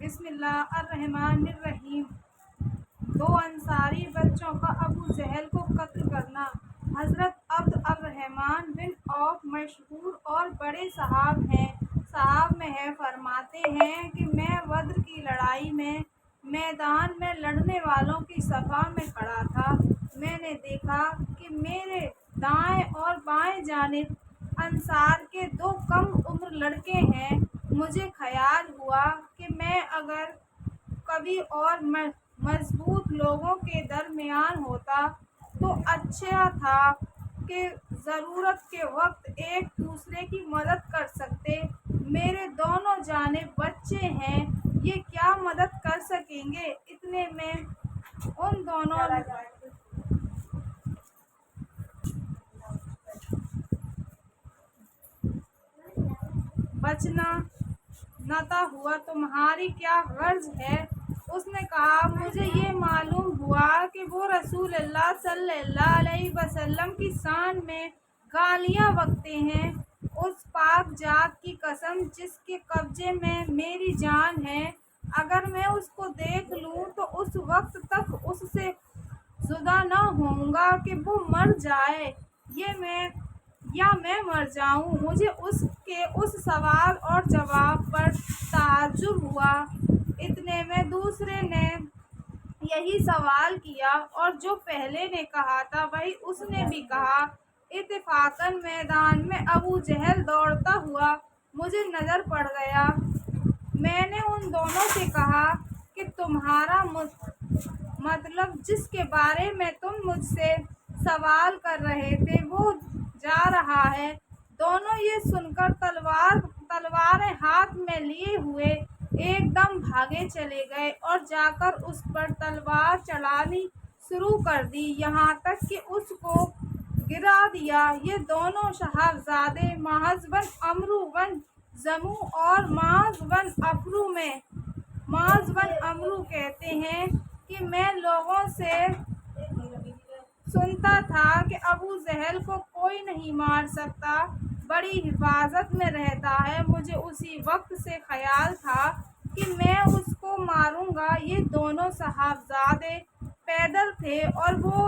بسم اللہ الرحمن الرحیم۔ دو انصاری بچوں کا ابو جہل کو قتل کرنا۔ حضرت عبد الرحمن بن عوف مشہور اور بڑے صحاب میں ہے، فرماتے ہیں کہ میں بدر کی لڑائی میں میدان میں لڑنے والوں کی صف میں کھڑا تھا۔ میں نے دیکھا کہ میرے دائیں اور بائیں جانب انصار کے دو کم عمر لڑکے ہیں۔ مجھے خیال ہوا کہ میں اگر کبھی اور مضبوط لوگوں کے درمیان ہوتا تو اچھا تھا کہ ضرورت کے وقت ایک دوسرے کی مدد کر سکتے۔ میرے دونوں جانب بچے ہیں، یہ کیا مدد کر سکیں گے؟ اتنے میں ان دونوں بچنا نہ ہوا، تمہاری کیا غرض ہے؟ اس نے کہا، مجھے یہ معلوم ہوا کہ وہ رسول اللہ صلی اللہ علیہ وسلم کی شان میں گالیاں بکتے ہیں۔ اس پاک ذات کی قسم جس کے قبضے میں میری جان ہے، اگر میں اس کو دیکھ لوں تو اس وقت تک اس سے جدا نہ ہوں گا کہ وہ مر جائے یا میں مر جاؤں۔ مجھے اس کے اس سوال اور جواب پر تعجب ہوا۔ اتنے میں دوسرے نے یہی سوال کیا اور جو پہلے نے کہا تھا وہی اس نے بھی کہا۔ اتفاقاً میدان میں ابو جہل دوڑتا ہوا مجھے نظر پڑ گیا۔ میں نے ان دونوں سے کہا کہ تمہارا مطلب جس کے بارے میں تم مجھ سے سوال کر رہے تھے وہ جا رہا ہے۔ دونوں یہ سن کر تلواریں ہاتھ میں لیے ہوئے ایک دم بھاگے چلے گئے اور جا کر اس پر تلوار چلانی شروع کر دی، یہاں تک کہ اس کو گرا دیا۔ یہ دونوں صاحبزادے معاذ بن عمرو بن جموح اور معاذ بن عمرو کہتے ہیں کہ میں لوگوں سے سنتا تھا کہ ابو جہل کو کوئی نہیں مار سکتا، بڑی حفاظت میں رہتا ہے۔ مجھے اسی وقت سے خیال تھا کہ میں اس کو ماروں گا۔ یہ دونوں صاحبزادے پیدل تھے اور وہ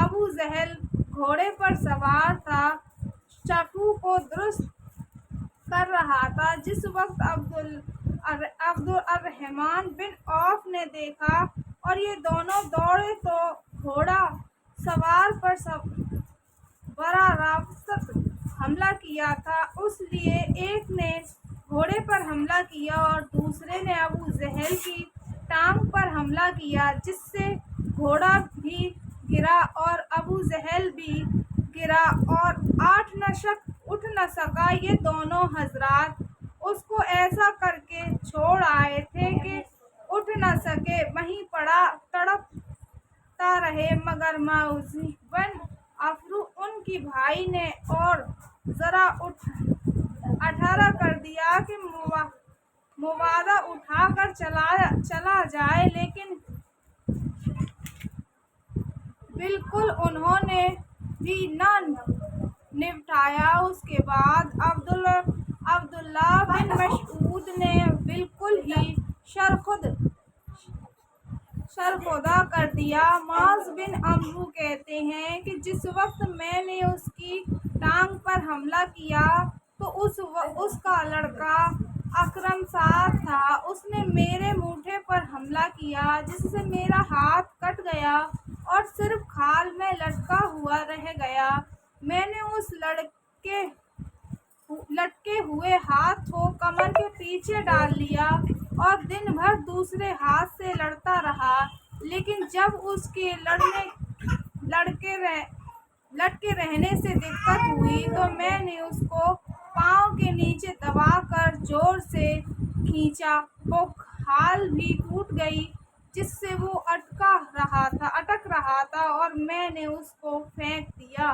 ابو جہل گھوڑے پر سوار تھا، صفوں کو درست کر رہا تھا۔ جس وقت عبد الرحمن بن عوف نے دیکھا اور یہ دونوں دوڑے تو گھوڑا سوار پر براہ راست حملہ کیا تھا، اس لیے ایک نے گھوڑے پر حملہ کیا اور دوسرے نے ابو جہل کی ٹانگ پر حملہ کیا، جس سے گھوڑا بھی گرا اور ابو جہل بھی گرا اور اٹھ نہ سکا۔ یہ دونوں حضرات اس کو ایسا کر کے چھوڑ آئے تھے کہ اٹھ نہ سکے، وہیں پڑا تڑپتا رہے، مگر معاذ بن عمرو ان کے بھائی نے اور ذرا اٹھارا کر دیا کہ موادہ اٹھا کر چلا جائے، لیکن بالکل انہوں نے بھی نہ نپٹایا۔ اس کے بعد عبداللہ بن مسعود نے بالکل ہی سرخودہ کر دیا۔ معاذ بن عمرو کہتے ہیں کہ جس وقت میں نے اس کی ٹانگ پر حملہ کیا تو اس کا لڑکا اکرم ساتھ تھا، اس نے میرے مونڈھے پر حملہ کیا، جس سے میرا ہاتھ کٹ گیا اور صرف کھال میں لٹکا ہوا رہ گیا۔ میں نے اس لٹکے ہوئے ہاتھ کو کمر کے پیچھے ڈال لیا اور دن بھر دوسرے ہاتھ سے لڑتا رہا، لیکن جب اس کے لٹکے رہنے سے دقت ہوئی تو میں نے اس کو پاؤں کے نیچے دبا کر زور سے کھینچا، وہ کھال بھی ٹوٹ گئی جس سے وہ اٹک رہا تھا اور میں نے اس کو پھینک دیا۔